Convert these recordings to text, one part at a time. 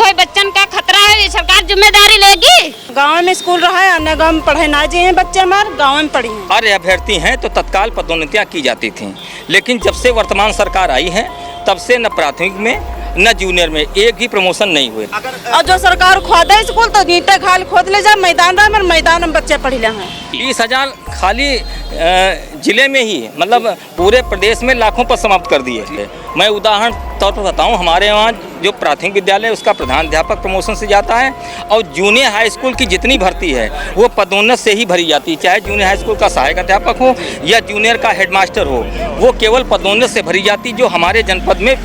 कोई बच्चन का खतरा है, ये सरकार जिम्मेदारी लेगी। गांव में स्कूल रहा है, अन्य गांव में पढ़े ना जाए बच्चे, हमारे गांव में पढ़ी हैं। कार्य अभ्यर्थी हैं तो तत्काल पदोन्नतियां की जाती थीं, लेकिन जब से वर्तमान सरकार आई है तब से न प्राथमिक में न जूनियर में एक भी प्रमोशन नहीं हुए। और जो सरकार खोदे स्कूल तो नीचे खाली खोद ले जा, मैदान में बच्चे पढ़ ले हैं। 20,000 खाली जिले में ही, मतलब पूरे प्रदेश में लाखों पर समाप्त कर दिए। मैं उदाहरण तौर पर बताऊं, हमारे वहाँ जो प्राथमिक विद्यालय उसका प्रधानाध्यापक प्रमोशन से जाता है और जूनियर हाई स्कूल की जितनी भर्ती है वो पदोन्नत से ही भरी जाती है, चाहे जूनियर हाई स्कूल का सहायक अध्यापक हो या जूनियर का हेडमास्टर हो, वो केवल पदोन्नत से भरी जाती, जो हमारे जनपद में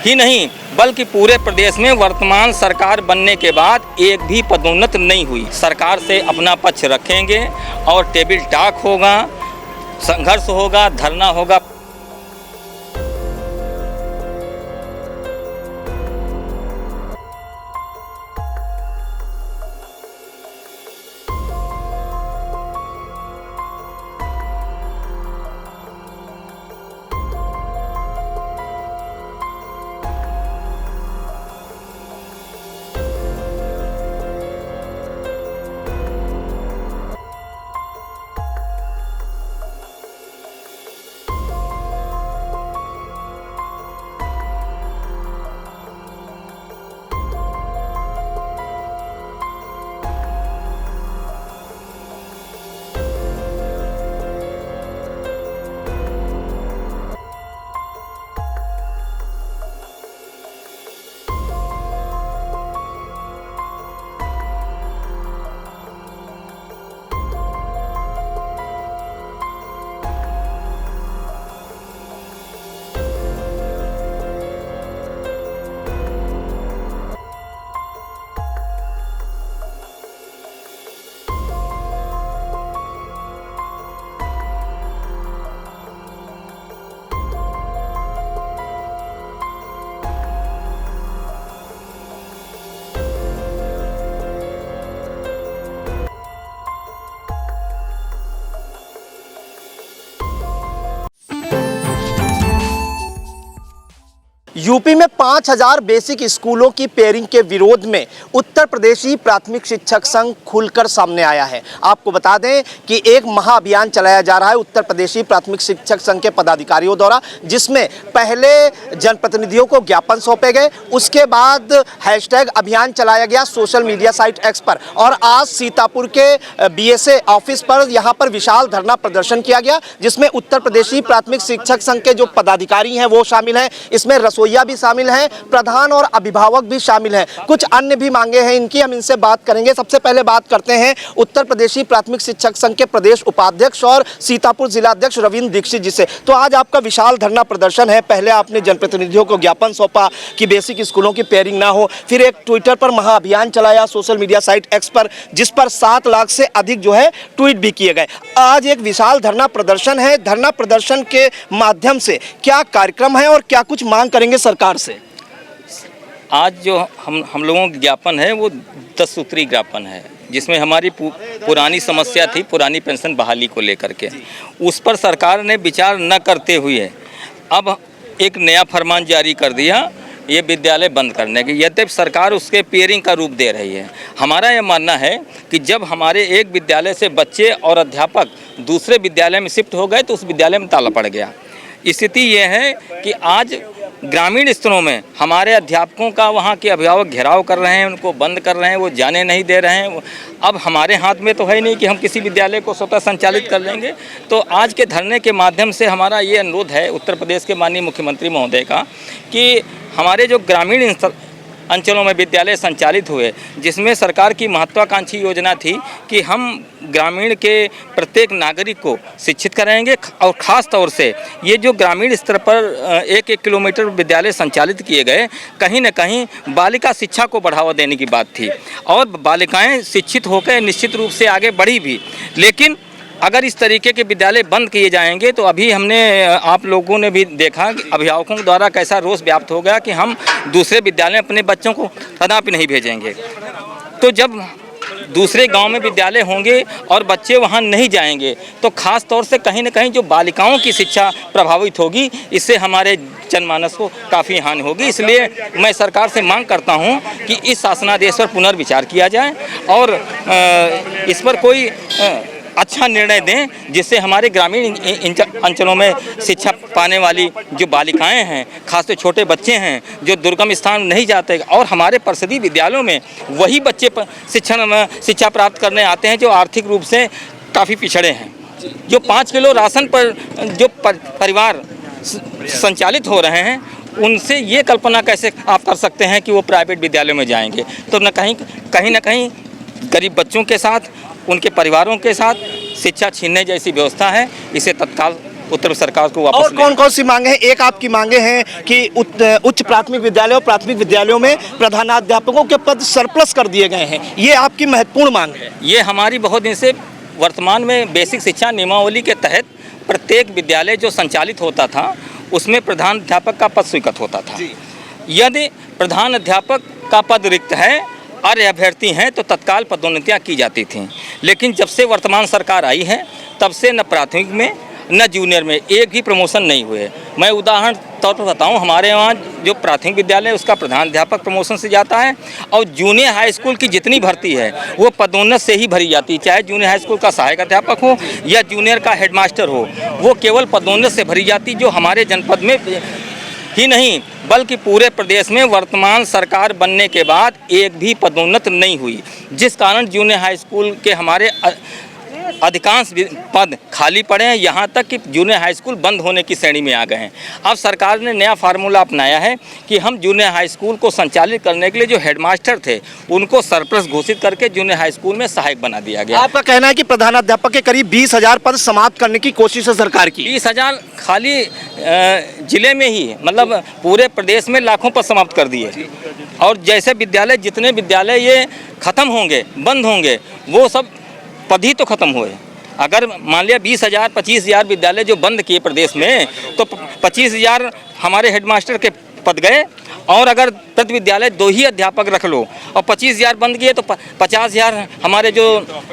ही नहीं बल्कि पूरे प्रदेश में वर्तमान सरकार बनने के बाद एक भी पदोन्नत नहीं हुई। सरकार से अपना पक्ष रखेंगे और टेबल टॉक होगा, संघर्ष होगा, धरना होगा। यूपी में 5,000 बेसिक स्कूलों की पेयरिंग के विरोध में उत्तर प्रदेशी प्राथमिक शिक्षक संघ खुलकर सामने आया है। आपको बता दें कि एक महाअभियान चलाया जा रहा है उत्तर प्रदेशी प्राथमिक शिक्षक संघ के पदाधिकारियों द्वारा, जिसमें पहले जनप्रतिनिधियों को ज्ञापन सौंपे गए, उसके बाद हैशटैग अभियान चलाया गया सोशल मीडिया साइट एक्स पर, और आज सीतापुर के BSA ऑफिस पर यहाँ पर विशाल धरना प्रदर्शन किया गया, जिसमें उत्तर प्रदेशी प्राथमिक शिक्षक संघ के जो पदाधिकारी हैं वो शामिल हैं, इसमें रसोईया भी शामिल हैं, प्रधान और अभिभावक भी शामिल हैं, कुछ अन्य भी मांगे हैं इनकी, हम इनसे बात करेंगे। सबसे पहले बात करते हैं उत्तर प्रदेशी प्राथमिक शिक्षक संघ के प्रदेश उपाध्यक्ष और सीतापुर जिलाध्यक्ष रविंद्र दीक्षित जी से। तो आज आपका विशाल धरना प्रदर्शन है, पहले आपने जनप्रतिनिधियों को ज्ञापन सौंपा कि बेसिक स्कूलों की पेयरिंग ना हो, फिर एक ट्विटर पर महाअभियान चलाया सोशल मीडिया साइट एक्स पर, जिस पर 7 लाख से अधिक जो है ट्वीट भी किए गए। आज एक विशाल धरना प्रदर्शन है, धरना प्रदर्शन के माध्यम से क्या कार्यक्रम है और क्या कुछ मांग करेंगे सरकार से? आज जो हम लोगों का ज्ञापन है वो 10 सूत्री ज्ञापन है, जिसमें हमारी पुरानी समस्या थी, पुरानी पेंशन बहाली को लेकर के, उस पर सरकार ने विचार न करते हुए अब एक नया फरमान जारी कर दिया ये विद्यालय बंद करने के। यद्यपि सरकार उसके पेयरिंग का रूप दे रही है। हमारा यह मानना है कि जब हमारे एक विद्यालय से बच्चे और अध्यापक दूसरे विद्यालय में शिफ्ट हो गए तो उस विद्यालय में ताला पड़ गया। स्थिति यह है कि आज ग्रामीण स्तरों में हमारे अध्यापकों का वहाँ के अभिभावक घेराव कर रहे हैं, उनको बंद कर रहे हैं, वो जाने नहीं दे रहे हैं। अब हमारे हाथ में तो है नहीं कि हम किसी विद्यालय को स्वतः संचालित कर लेंगे। तो आज के धरने के माध्यम से हमारा ये अनुरोध है उत्तर प्रदेश के माननीय मुख्यमंत्री महोदय का कि हमारे जो ग्रामीण अंचलों में विद्यालय संचालित हुए, जिसमें सरकार की महत्वाकांक्षी योजना थी कि हम ग्रामीण के प्रत्येक नागरिक को शिक्षित कराएंगे, और ख़ास तौर से ये जो ग्रामीण स्तर पर 1-1 किलोमीटर विद्यालय संचालित किए गए, कहीं न कहीं बालिका शिक्षा को बढ़ावा देने की बात थी, और बालिकाएं शिक्षित होकर निश्चित रूप से आगे बढ़ी भी। लेकिन अगर इस तरीके के विद्यालय बंद किए जाएंगे तो अभी हमने आप लोगों ने भी देखा कि अभिभावकों द्वारा कैसा रोष व्याप्त हो गया कि हम दूसरे विद्यालय में अपने बच्चों को कदापि नहीं भेजेंगे। तो जब दूसरे गांव में विद्यालय होंगे और बच्चे वहां नहीं जाएंगे तो खास तौर से कहीं न कहीं जो बालिकाओं की शिक्षा प्रभावित होगी। इससे हमारे जनमानस को काफ़ी हानि होगी। इसलिए मैं सरकार से मांग करता हूं कि इस शासनादेश पर पुनर्विचार किया जाए और इस पर कोई अच्छा निर्णय दें जिससे हमारे ग्रामीण अंचलों में शिक्षा पाने वाली जो बालिकाएं हैं, खासकर छोटे बच्चे हैं जो दुर्गम स्थान नहीं जाते, और हमारे परिषदीय विद्यालयों में वही बच्चे शिक्षा प्राप्त करने आते हैं जो आर्थिक रूप से काफ़ी पिछड़े हैं। जो 5 किलो राशन पर जो परिवार संचालित हो रहे हैं, उनसे ये कल्पना कैसे आप कर सकते हैं कि वो प्राइवेट विद्यालयों में जाएंगे? तो कहीं ना कहीं गरीब बच्चों के साथ, उनके परिवारों के साथ शिक्षा छीनने जैसी व्यवस्था है। इसे तत्काल उत्तर सरकार को वापस। और कौन कौन सी मांगे हैं? एक आपकी मांगे हैं कि उच्च प्राथमिक विद्यालय और प्राथमिक विद्यालयों में प्रधानाध्यापकों के पद सरप्लस कर दिए गए हैं, ये आपकी महत्वपूर्ण मांग है। ये हमारी बहुत दिन से वर्तमान में बेसिक शिक्षा नियमावली के तहत प्रत्येक विद्यालय जो संचालित होता था उसमें प्रधान अध्यापक का पद स्वीकृत होता था। यदि प्रधान अध्यापक का पद रिक्त है, अर्ह अभ्यर्थी हैं, तो तत्काल पदोन्नतियाँ की जाती थीं। लेकिन जब से वर्तमान सरकार आई है तब से न प्राथमिक में न जूनियर में एक भी प्रमोशन नहीं हुए। मैं उदाहरण तौर पर बताऊं, हमारे वहाँ जो प्राथमिक विद्यालय है उसका प्रधान अध्यापक प्रमोशन से जाता है और जूनियर हाई स्कूल की जितनी भर्ती है वो पदोन्नत से ही भरी जाती है। चाहे जूनियर हाई स्कूल का सहायक अध्यापक हो या जूनियर का हेडमास्टर हो, वो केवल पदोन्नत से भरी जाती, जो हमारे जनपद में ही नहीं बल्कि पूरे प्रदेश में वर्तमान सरकार बनने के बाद एक भी पदोन्नत नहीं हुई, जिस कारण जूनियर हाई स्कूल के हमारे अधिकांश पद खाली पड़े हैं। यहाँ तक कि जूनियर हाई स्कूल बंद होने की श्रेणी में आ गए हैं। अब सरकार ने नया फार्मूला अपनाया है कि हम जूनियर हाई स्कूल को संचालित करने के लिए जो हेडमास्टर थे उनको सरप्लस घोषित करके जूनियर हाई स्कूल में सहायक बना दिया गया। आपका कहना है कि प्रधानाध्यापक के करीब 20,000 पद समाप्त करने की कोशिश है सरकार की। 20,000 खाली जिले में ही, मतलब पूरे प्रदेश में लाखों पद समाप्त कर दिए। और जैसे विद्यालय, जितने विद्यालय ये खत्म होंगे, बंद होंगे, वो सब पद ही तो खत्म हुए। अगर मान लिया 20,000 25,000 विद्यालय जो बंद किए प्रदेश में, तो 25,000 हमारे हेडमास्टर के पद गए। और अगर प्रति विद्यालय 2 ही अध्यापक रख लो और 25,000 बंद किए तो 50,000 हमारे जो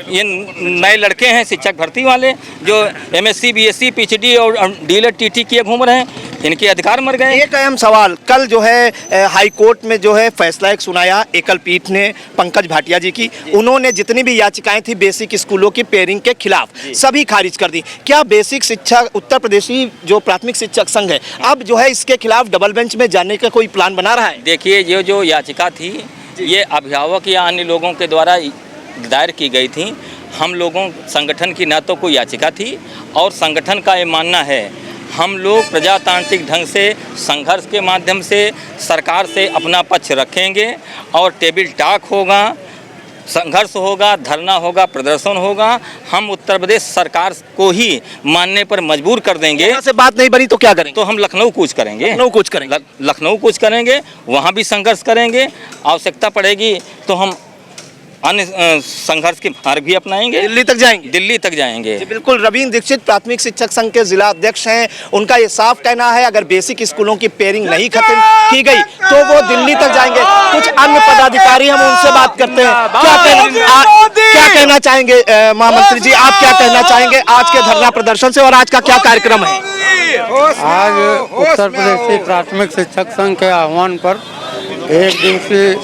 ये नए लड़के हैं शिक्षक भर्ती वाले जो MSc BSc PhD और DLED TT किए घूम रहे हैं, इनके अधिकार मर गए। एक अहम सवाल, कल जो है हाई कोर्ट में जो है फैसला एक सुनाया एकल पीठ ने पंकज भाटिया जी की। उन्होंने जितनी भी याचिकाएं थी बेसिक स्कूलों की पेयरिंग के खिलाफ सभी खारिज कर दी। क्या बेसिक शिक्षा उत्तर प्रदेशी जो प्राथमिक शिक्षक संघ है अब जो है इसके खिलाफ डबल बेंच में जाने का कोई प्लान बना रहा है? देखिए, ये जो याचिका थी ये अभिभावक या अन्य लोगों के द्वारा दायर की गई थी। हम लोगों संगठन की न तो कोई याचिका थी और संगठन का ये मानना है हम लोग प्रजातांत्रिक ढंग से संघर्ष के माध्यम से सरकार से अपना पक्ष रखेंगे और टेबल टॉक होगा, संघर्ष होगा, धरना होगा, प्रदर्शन होगा। हम उत्तर प्रदेश सरकार को ही मानने पर मजबूर कर देंगे। यहाँ से बात नहीं बनी तो क्या करेंगे? तो हम लखनऊ कूच करेंगे। लखनऊ कूच करेंगे, वहाँ भी संघर्ष करेंगे। आवश्यकता पड़ेगी तो हम अन्य संघर्ष के मार्ग भी अपनाएंगे। दिल्ली तक जाएंगे। जी, बिल्कुल। रवींद्र दीक्षित प्राथमिक शिक्षक संघ के जिला अध्यक्ष हैं। उनका ये साफ कहना है अगर बेसिक स्कूलों की पेयरिंग नहीं खत्म की गई तो वो दिल्ली तक जाएंगे। कुछ अन्य पदाधिकारी हम उनसे बात करते हैं। क्या कहना चाहेंगे महामंत्री जी, आप क्या कहना चाहेंगे आज के धरना प्रदर्शन से और आज का क्या कार्यक्रम है? आज उत्तर प्रदेश प्राथमिक शिक्षक संघ के आह्वान पर एक दिवसीय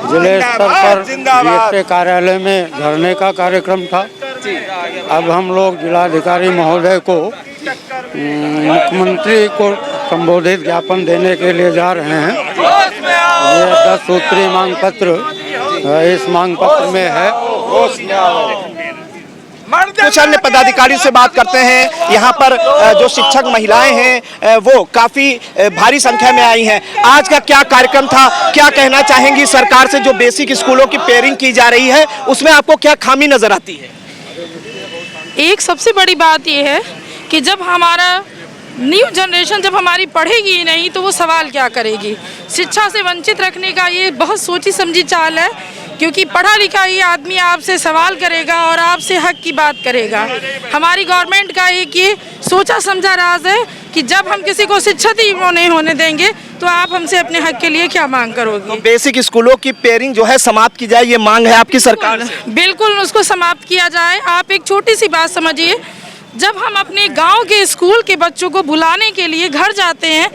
जिले स्तर पर DSA कार्यालय में धरने का कार्यक्रम था। अब हम लोग जिलाधिकारी महोदय को मुख्यमंत्री को संबोधित ज्ञापन देने के लिए जा रहे हैं। ये 10 सूत्रीय मांग पत्र इस मांग पत्र में है। कुछ अन्य पदाधिकारी से बात करते हैं। यहाँ पर जो शिक्षक महिलाएं हैं वो काफी भारी संख्या में आई हैं। आज का क्या कार्यक्रम था, क्या कहना चाहेंगी सरकार से जो बेसिक स्कूलों की पेयरिंग की जा रही है उसमें आपको क्या खामी नजर आती है? एक सबसे बड़ी बात यह है कि जब हमारा न्यू जनरेशन जब हमारी पढ़ेगी ही नहीं तो वो सवाल क्या करेगी। शिक्षा से वंचित रखने का ये बहुत सोची समझी चाल है, क्योंकि पढ़ा लिखा ही आदमी आपसे सवाल करेगा और आपसे हक की बात करेगा। हमारी गवर्नमेंट का एक ये सोचा समझा राज है कि जब हम किसी को शिक्षित ही नहीं होने देंगे तो आप हमसे अपने हक के लिए क्या मांग करोगे। तो बेसिक स्कूलों की पेयरिंग जो है समाप्त की जाए, ये मांग है आपकी सरकार से? बिल्कुल उसको समाप्त किया जाए। आप एक छोटी सी बात समझिए, जब हम अपने गांव के स्कूल के बच्चों को बुलाने के लिए घर जाते हैं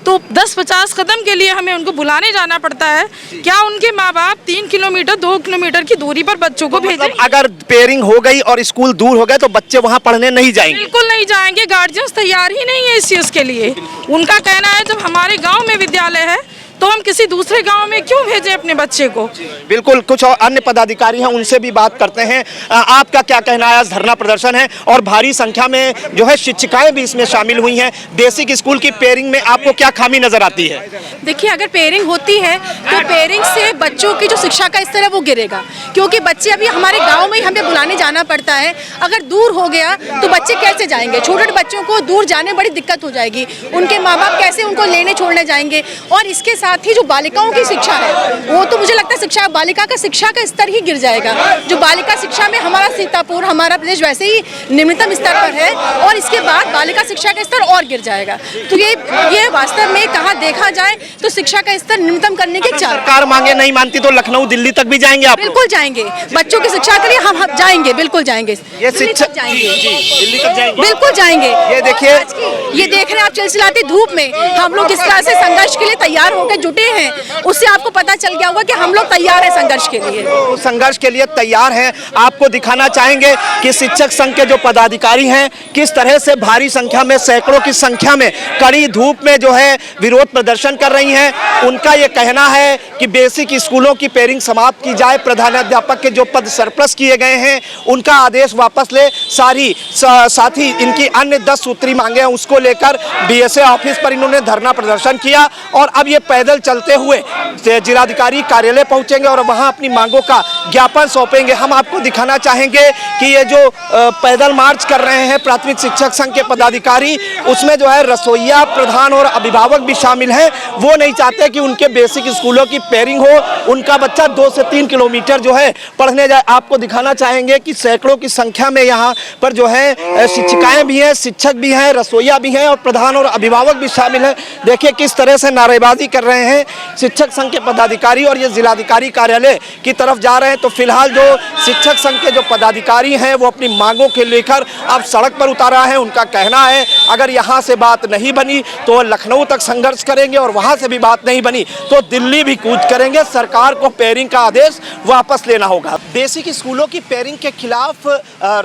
तो 10-50 कदम के लिए हमें उनको बुलाने जाना पड़ता है। क्या उनके माँ बाप 3 किलोमीटर 2 किलोमीटर की दूरी पर बच्चों को भेजें? अगर पेयरिंग हो गई और स्कूल दूर हो गए तो बच्चे वहाँ पढ़ने नहीं जाएंगे? बिल्कुल नहीं जाएंगे। गार्जियंस तैयार ही नहीं है इस चीज़ के लिए। उनका कहना है जब हमारे गाँव में विद्यालय है तो हम किसी दूसरे गांव में क्यों भेजें अपने बच्चे को। बिल्कुल, कुछ और अन्य पदाधिकारी हैं, उनसे भी बात करते हैं। आपका क्या कहना है? आज धरना प्रदर्शन है और भारी संख्या में जो है शिक्षिकाएं भी इसमें शामिल हुई हैं। बेसिक स्कूल की पेयरिंग में आपको क्या खामी नजर आती है? देखिए, अगर पेयरिंग होती है तो पेयरिंग से बच्चों की जो शिक्षा का स्तर है वो गिरेगा, क्योंकि बच्चे अभी हमारे गाँव में ही हमें बुलाने जाना पड़ता है। अगर दूर हो गया तो बच्चे कैसे जाएंगे? छोटे बच्चों को दूर जाने बड़ी दिक्कत हो जाएगी। उनके माँ बाप कैसे उनको लेने छोड़ने जाएंगे? और इसके साथ ही जो बालिकाओं की शिक्षा है वो तो मुझे लगता है बालिका का शिक्षा का स्तर ही गिर जाएगा। जो बालिका शिक्षा में हमारा सीतापुर, हमारा प्रदेश वैसे ही निम्नतम स्तर पर है और इसके बाद बालिका शिक्षा का स्तर और गिर जाएगा। तो ये वास्तव में कहाँ देखा जाए तो शिक्षा का स्तर निम्नतम करने के सरकार मांगे नहीं मानती तो लखनऊ दिल्ली तक भी जाएंगे आप? बिल्कुल जाएंगे। बच्चों की शिक्षा के लिए हम जाएंगे, बिल्कुल जाएंगे। ये शिक्षा दिल्ली तक जाएंगे, बिल्कुल जाएंगे। ये देखिए, ये देख रहे हैं आप चिलचिलाती धूप में हम लोग किस तरह से संघर्ष के लिए तैयार होकर जुटे हैं। उससे आपको पता चल गया होगा कि हम लोग तैयार हैं संघर्ष के लिए। तो संघर्ष के लिए तैयार हैं। आपको दिखाना चाहेंगे कि शिक्षक संघ के जो पदाधिकारी हैं किस तरह से भारी संख्या में, सैकड़ों की संख्या में कड़ी धूप में जो है विरोध प्रदर्शन कर रही हैं। उनका ये कहना है कि बेसिक स्कूलों की पेयरिंग समाप्त की जाए। प्रधानाध्यापक के जो पद सरप्लस किए गए हैं उनका आदेश वापस ले। साथ ही इनकी अन्य 10 सूत्री मांगे हैं, उसको लेकर बीएसए ऑफिस पर इन्होंने धरना प्रदर्शन किया और अब ये पैदल चलते हुए जिलाधिकारी कार्यालय पहुंचेंगे और वहां अपनी मांगों का ज्ञापन सौंपेंगे। हम आपको दिखाना चाहेंगे कि ये जो पैदल मार्च कर रहे हैं प्राथमिक शिक्षक संघ के पदाधिकारी, उसमें जो है रसोइया, प्रधान और अभिभावक भी शामिल हैं। वो नहीं चाहते कि उनके बेसिक स्कूलों की पेयरिंग हो, उनका बच्चा 2 से 3 किलोमीटर जो है पढ़ने जाए। आपको दिखाना चाहेंगे कि सैकड़ों की संख्या में यहाँ पर जो है शिक्षिकाएं भी हैं, शिक्षक भी हैं, रसोइया भी हैं और प्रधान और अभिभावक भी शामिल हैं। देखिए किस तरह से नारेबाजी कर रहे हैं शिक्षक संघ के पदाधिकारी और ये जिलाधिकारी कार्यालय की तरफ जा रहे हैं। तो फिलहाल जो शिक्षक संघ के जो पदाधिकारी हैं वो अपनी मांगों के लेकर अब सड़क पर उतारा है। उनका कहना है अगर यहाँ से बात नहीं बनी तो लखनऊ तक संघर्ष करेंगे और वहाँ से भी बात नहीं बनी तो दिल्ली भी कूच करेंगे। सरकार को पेयरिंग का आदेश वापस लेना होगा। बेसिक स्कूलों की पेयरिंग के खिलाफ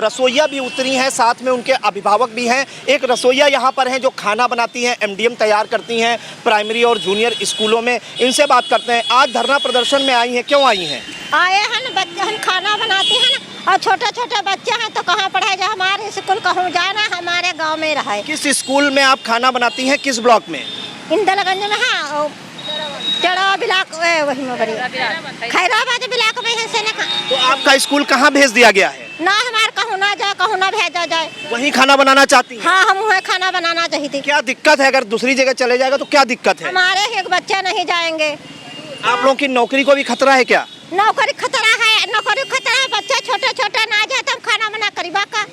रसोइया भी उतरी हैं, साथ में उनके अभिभावक भी हैं। एक रसोइया यहाँ पर हैं जो खाना बनाती हैं, MDM तैयार करती हैं प्राइमरी और जूनियर स्कूलों में। इनसे बात करते हैं। आज धरना प्रदर्शन में आई हैं, क्यों आई हैं? आए हैं ना, बच्चे हम खाना बनाते हैं ना और छोटे छोटे बच्चे हैं तो कहाँ पढ़ाए जाए? हमारे स्कूल कहूँ जाना, हमारे गांव में रहे। किस स्कूल में आप खाना बनाती हैं? किस ब्लॉक में? इंदलगंज में है, चढ़ा ब्लॉक वही में बड़ी खैराबाद ब्लॉक में है से ना। तो आपका स्कूल कहाँ भेज दिया गया है? ना हमारे कहूँ ना जाए, कहूँ ना भेजा जाए। वहीं खाना बनाना चाहती हैं? हाँ, हम वहीं खाना बनाना चाहती। क्या दिक्कत है? अगर दूसरी जगह चले जाएगा तो क्या दिक्कत है? हमारे एक बच्चे नहीं जाएंगे। आप लोगों की नौकरी को भी खतरा है क्या? नौकरी खतरा है, नौकरी खतरा है। बच्चे छोटे छोटे ना जाए तो हम खाना बना करीबा का।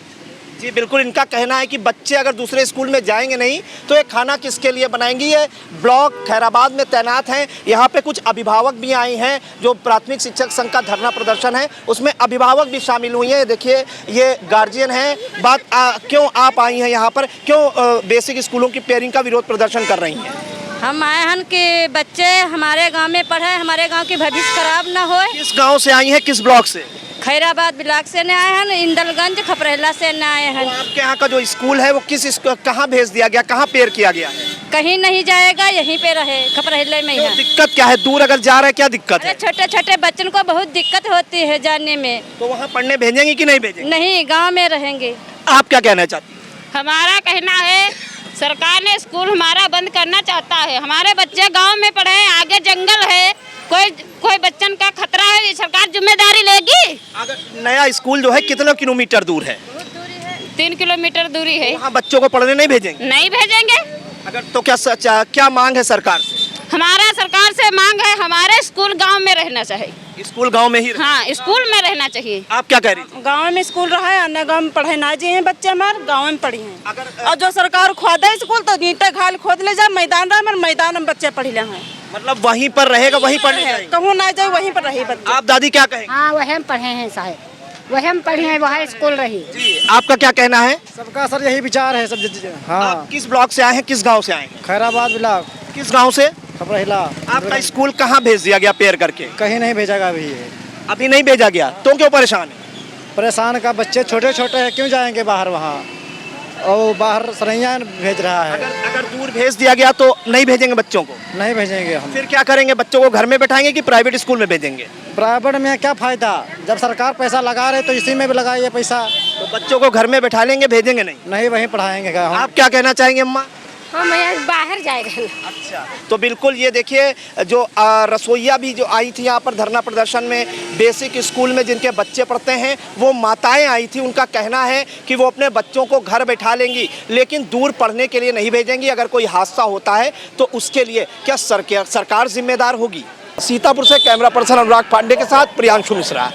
जी बिल्कुल, इनका कहना है कि बच्चे अगर दूसरे स्कूल में जाएंगे नहीं तो ये खाना किसके लिए बनाएंगी। ये ब्लॉक खैराबाद में तैनात हैं। यहाँ पे कुछ अभिभावक भी आए हैं। जो प्राथमिक शिक्षक संघ का धरना प्रदर्शन है उसमें अभिभावक भी शामिल हुई हैं। देखिए ये गार्जियन हैं। बात क्यों आप आई हैं यहाँ पर, क्यों बेसिक स्कूलों की पेयरिंग का विरोध प्रदर्शन कर रही हैं? हम आए हैं कि बच्चे हमारे गांव में पढ़े, हमारे गांव की भविष्य खराब ना हो। किस गाँव से आई हैं, किस ब्लॉक से? खैराबाद ब्लॉक से न आए हैं, इंदलगंज खपरेला से न आए हैं। तो आपके यहाँ का जो स्कूल है वो कहाँ भेज दिया गया, कहाँ पेयर किया गया है? कहीं नहीं जाएगा, यहीं पे रहे, खपरेले में ही है। दिक्कत क्या है? दूर अगर जा रहा है क्या दिक्कत है? छोटे छोटे बच्चों को बहुत दिक्कत होती है जाने में। तो वहाँ पढ़ने भेजेंगे कि नहीं भेजेंगे? नहीं, गाँव में रहेंगे। आप क्या कहना चाहती हैं? हमारा कहना है सरकार ने स्कूल हमारा बंद करना चाहता है। हमारे बच्चे गांव में पढ़े, आगे जंगल है, कोई बच्चन का खतरा है, सरकार जिम्मेदारी लेगी। अगर नया स्कूल जो है कितने किलोमीटर दूर है? 3 किलोमीटर दूरी है। वहाँ बच्चों को पढ़ने नहीं भेजेंगे? नहीं भेजेंगे। अगर तो क्या मांग है सरकार से? हमारा सरकार से मांग है हमारे स्कूल गांव में रहना चाहिए। स्कूल गांव में ही? हाँ, स्कूल में रहना चाहिए। आप क्या कह रही? गाँव में स्कूल रहा है, अन्य गाँव में पढ़े ना जी हैं बच्चे, हमारे गाँव में पढ़ी हैं। और जो सरकार खोदे स्कूल तो ईंटें खाल खोद ले जाए, मैदान रहा, मैदान में बच्चे पढ़ी ले हैं। मतलब वहीं पर रहेगा, वहीं पढ़ने जाएंगे? कहूँ ना जाए, वहीं पर रही बच्चे। आप दादी क्या कहेंगे? हाँ, वही हम पढ़े हैं साहब। वही हम पढ़े हैं, वहाँ स्कूल रही। जी, आपका क्या कहना है? सबका सर यही विचार है सब। हाँ, आप किस ब्लॉक से आए हैं, किस गांव से आए हैं? खैराबाद ब्लॉक, किस गांव से? खपरहिला। आपका स्कूल कहाँ भेज दिया गया पेयर करके? कहीं नहीं भेजेगा अभी ये। अभी नहीं भेजा गया तो क्यों परेशान है? परेशान का बच्चे छोटे छोटे हैं, क्यों जाएंगे बाहर वहाँ, और बाहर सरैया भेज रहा है। अगर दूर भेज दिया गया तो नहीं भेजेंगे बच्चों को? नहीं भेजेंगे हम। फिर क्या करेंगे? बच्चों को घर में बैठाएंगे कि प्राइवेट स्कूल में भेजेंगे? प्राइवेट में क्या फायदा, जब सरकार पैसा लगा रहे तो इसी में भी लगाइए पैसा। तो बच्चों को घर में बैठा लेंगे, भेजेंगे नहीं? नहीं, वहीं पढ़ाएंगे हम। आप क्या कहना चाहेंगे अम्मा? हम यहाँ बाहर जाएंगे। अच्छा, तो बिल्कुल ये देखिए, जो रसोइया भी जो आई थी यहाँ पर धरना प्रदर्शन में, बेसिक स्कूल में जिनके बच्चे पढ़ते हैं वो माताएं आई थी। उनका कहना है कि वो अपने बच्चों को घर बैठा लेंगी लेकिन दूर पढ़ने के लिए नहीं भेजेंगी। अगर कोई हादसा होता है तो उसके लिए क्या सरकार जिम्मेदार होगी? सीतापुर से कैमरा पर्सन अनुराग पांडे के साथ प्रियांशु मिश्रा।